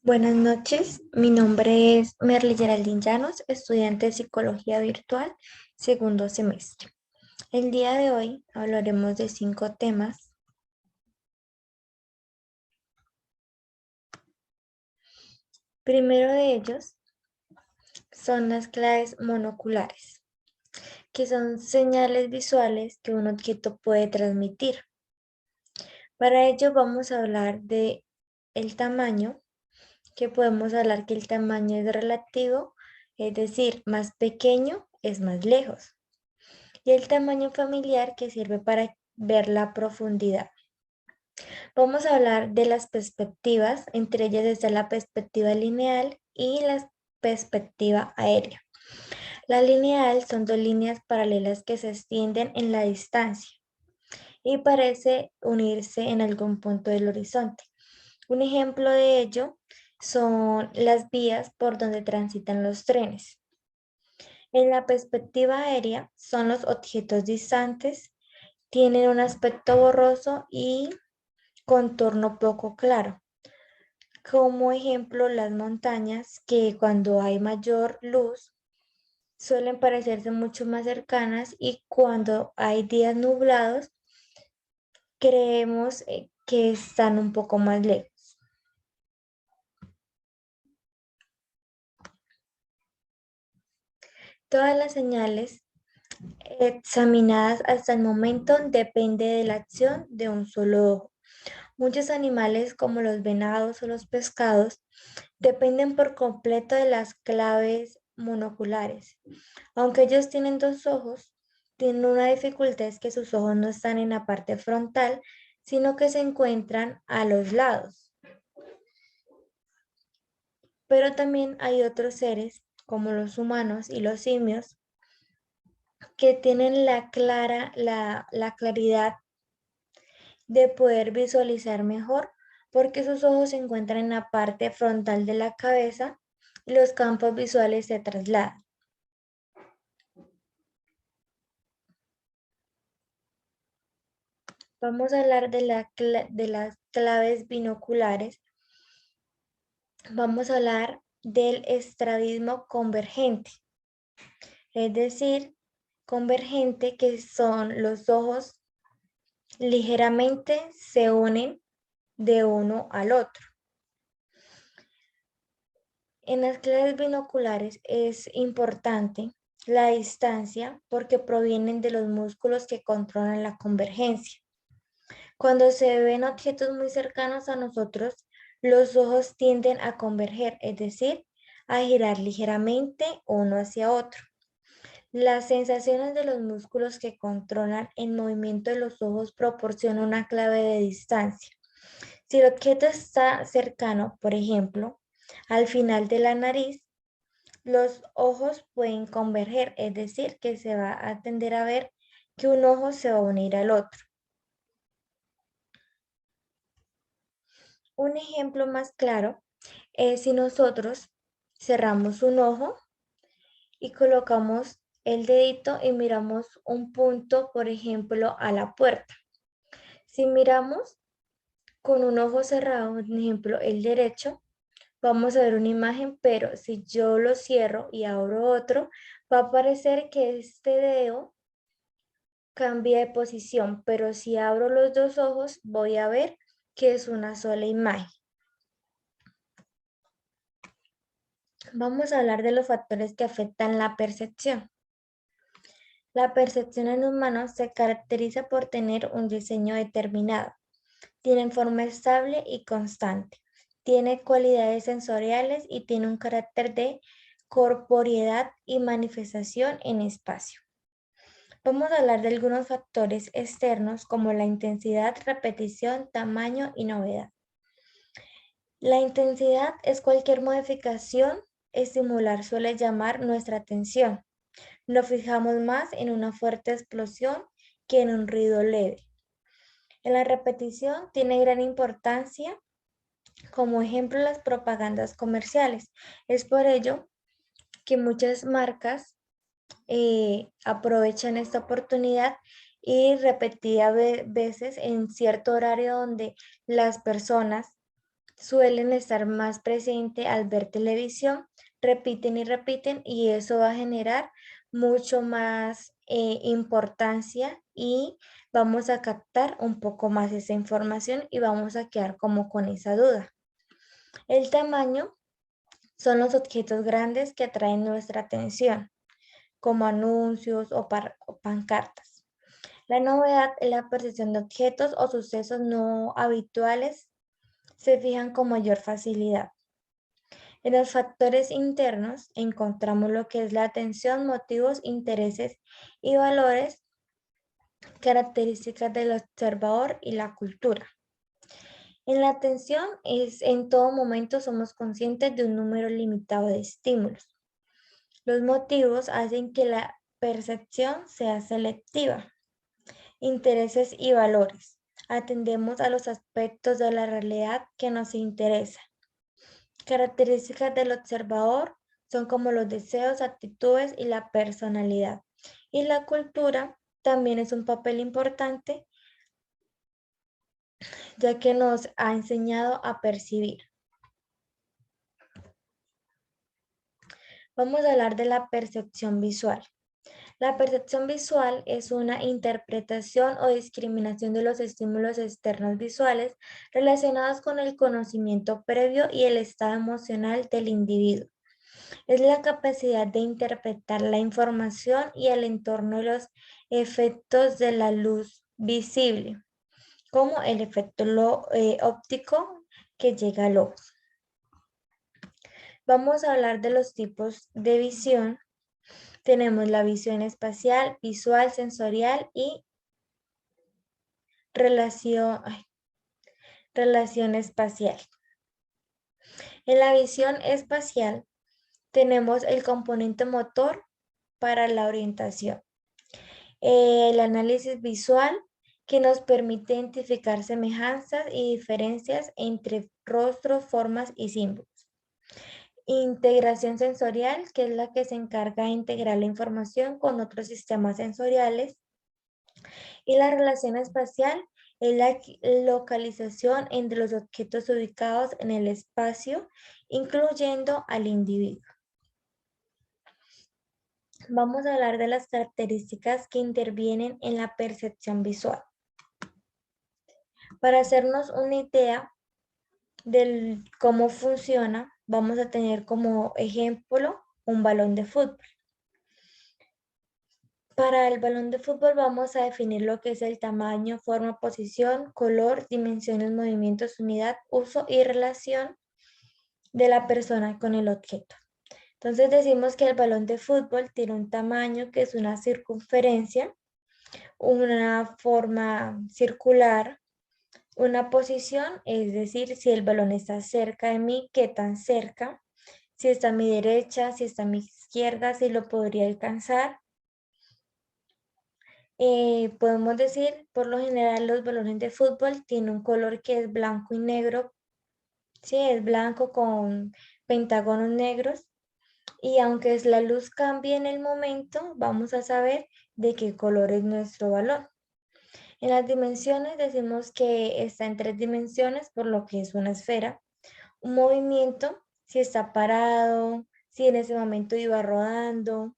Buenas noches, mi nombre es Merly Geraldine Llanos, estudiante de Psicología Virtual, segundo semestre. El día de hoy hablaremos de 5 temas. Primero de ellos son las claves monoculares, que son señales visuales que un objeto puede transmitir. Para ello vamos a hablar de el tamaño, que podemos hablar que el tamaño es relativo, es decir, más pequeño es más lejos. Y el tamaño familiar que sirve para ver la profundidad. Vamos a hablar de las perspectivas, entre ellas está la perspectiva lineal y la perspectiva aérea. La lineal son dos líneas paralelas que se extienden en la distancia y parece unirse en algún punto del horizonte. Un ejemplo de ello son las vías por donde transitan los trenes. En la perspectiva aérea son los objetos distantes, tienen un aspecto borroso y contorno poco claro. Como ejemplo, las montañas, que cuando hay mayor luz suelen parecerse mucho más cercanas y cuando hay días nublados creemos que están un poco más lejos. Todas las señales examinadas hasta el momento depende de la acción de un solo ojo. Muchos animales como los venados o los pescados dependen por completo de las claves monoculares. Aunque ellos tienen 2 ojos, tienen una dificultad, es que sus ojos no están en la parte frontal, sino que se encuentran a los lados. Pero también hay otros seres, como los humanos y los simios, que tienen la claridad de poder visualizar mejor porque sus ojos se encuentran en la parte frontal de la cabeza y los campos visuales se trasladan. Vamos a hablar de las claves binoculares. Vamos a hablar del estrabismo convergente, es decir, convergente, que son los ojos ligeramente se unen de uno al otro. En las claves binoculares es importante la distancia porque provienen de los músculos que controlan la convergencia. Cuando se ven objetos muy cercanos a nosotros, los ojos tienden a converger, es decir, a girar ligeramente uno hacia otro. Las sensaciones de los músculos que controlan el movimiento de los ojos proporcionan una clave de distancia. Si el objeto está cercano, por ejemplo, al final de la nariz, los ojos pueden converger, es decir, que se va a tender a ver que un ojo se va a unir al otro. Un ejemplo más claro es si nosotros cerramos un ojo y colocamos el dedito y miramos un punto, por ejemplo, a la puerta. Si miramos con un ojo cerrado, por ejemplo, el derecho, vamos a ver una imagen, pero si yo lo cierro y abro otro, va a parecer que este dedo cambia de posición, pero si abro los 2 ojos, voy a ver que es una sola imagen. Vamos a hablar de los factores que afectan la percepción. La percepción en humanos se caracteriza por tener un diseño determinado. Tiene forma estable y constante. Tiene cualidades sensoriales y tiene un carácter de corporeidad y manifestación en espacio. Vamos a hablar de algunos factores externos como la intensidad, repetición, tamaño y novedad. La intensidad es cualquier modificación estimular suele llamar nuestra atención. Nos fijamos más en una fuerte explosión que en un ruido leve. En la repetición tiene gran importancia, como ejemplo, las propagandas comerciales. Es por ello que muchas marcas aprovechan esta oportunidad y repetidas veces en cierto horario donde las personas suelen estar más presentes al ver televisión, repiten y repiten y eso va a generar mucho más importancia y vamos a captar un poco más esa información y vamos a quedar como con esa duda. El tamaño son los objetos grandes que atraen nuestra atención, como anuncios o pancartas. La novedad es la percepción de objetos o sucesos no habituales se fijan con mayor facilidad. En los factores internos encontramos lo que es la atención, motivos, intereses y valores, características del observador y la cultura. En la atención es en todo momento somos conscientes de un número limitado de estímulos. Los motivos hacen que la percepción sea selectiva. Intereses y valores. Atendemos a los aspectos de la realidad que nos interesan. Características del observador son como los deseos, actitudes y la personalidad. Y la cultura también es un papel importante, ya que nos ha enseñado a percibir. Vamos a hablar de la percepción visual. La percepción visual es una interpretación o discriminación de los estímulos externos visuales relacionados con el conocimiento previo y el estado emocional del individuo. Es la capacidad de interpretar la información y el entorno de los efectos de la luz visible, como el efecto óptico que llega al ojo. Vamos a hablar de los tipos de visión. Tenemos la visión espacial, visual, sensorial y relación espacial. En la visión espacial tenemos el componente motor para la orientación. El análisis visual que nos permite identificar semejanzas y diferencias entre rostros, formas y símbolos. Integración sensorial, que es la que se encarga de integrar la información con otros sistemas sensoriales. Y la relación espacial es la localización entre los objetos ubicados en el espacio, incluyendo al individuo. Vamos a hablar de las características que intervienen en la percepción visual. Para hacernos una idea de cómo funciona, vamos a tener como ejemplo un balón de fútbol. Para el balón de fútbol vamos a definir lo que es el tamaño, forma, posición, color, dimensiones, movimientos, unidad, uso y relación de la persona con el objeto. Entonces decimos que el balón de fútbol tiene un tamaño que es una circunferencia, una forma circular, una posición, es decir, si el balón está cerca de mí, qué tan cerca, si está a mi derecha, si está a mi izquierda, si lo podría alcanzar. Podemos decir, por lo general, los balones de fútbol tienen un color que es blanco y negro. Sí, es blanco con pentágonos negros. Y aunque la luz cambie en el momento, vamos a saber de qué color es nuestro balón. En las dimensiones decimos que está en 3 dimensiones, por lo que es una esfera. Un movimiento, si está parado, si en ese momento iba rodando.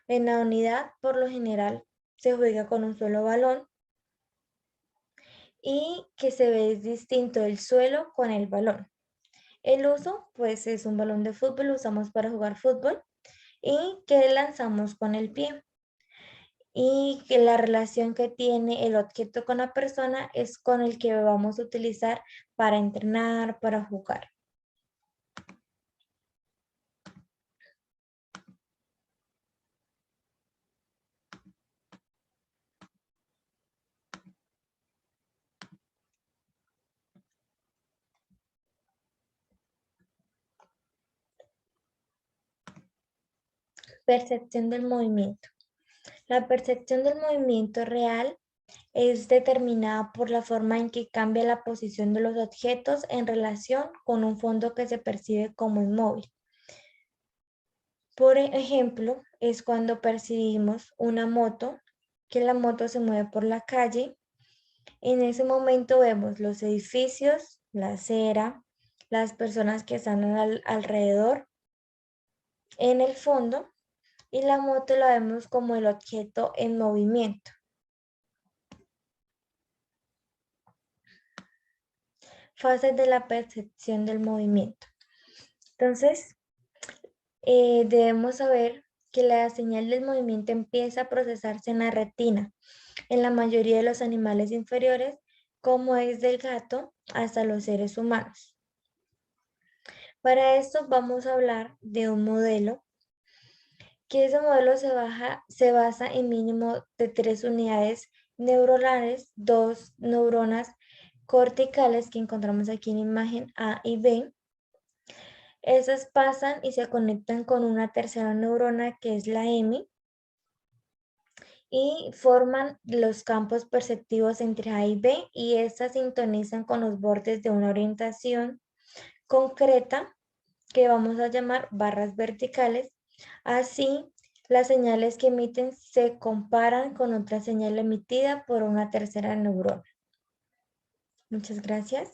En la unidad, por lo general, se juega con un solo balón y que se ve distinto el suelo con el balón. El uso, pues es un balón de fútbol, lo usamos para jugar fútbol y que lanzamos con el pie. Y que la relación que tiene el objeto con la persona es con el que vamos a utilizar para entrenar, para jugar. Percepción del movimiento. La percepción del movimiento real es determinada por la forma en que cambia la posición de los objetos en relación con un fondo que se percibe como inmóvil. Por ejemplo, es cuando percibimos una moto, que la moto se mueve por la calle. En ese momento vemos los edificios, la acera, las personas que están alrededor en el fondo, y la moto la vemos como el objeto en movimiento. Fases de la percepción del movimiento. Entonces, debemos saber que la señal del movimiento empieza a procesarse en la retina, en la mayoría de los animales inferiores, como es del gato hasta los seres humanos. Para esto vamos a hablar de un modelo, que ese modelo se basa en mínimo de 3 unidades neuronales, 2 neuronas corticales que encontramos aquí en imagen A y B. Esas pasan y se conectan con una tercera neurona que es la M y forman los campos perceptivos entre A y B, y estas sintonizan con los bordes de una orientación concreta que vamos a llamar barras verticales. Así, las señales que emiten se comparan con otra señal emitida por una tercera neurona. Muchas gracias.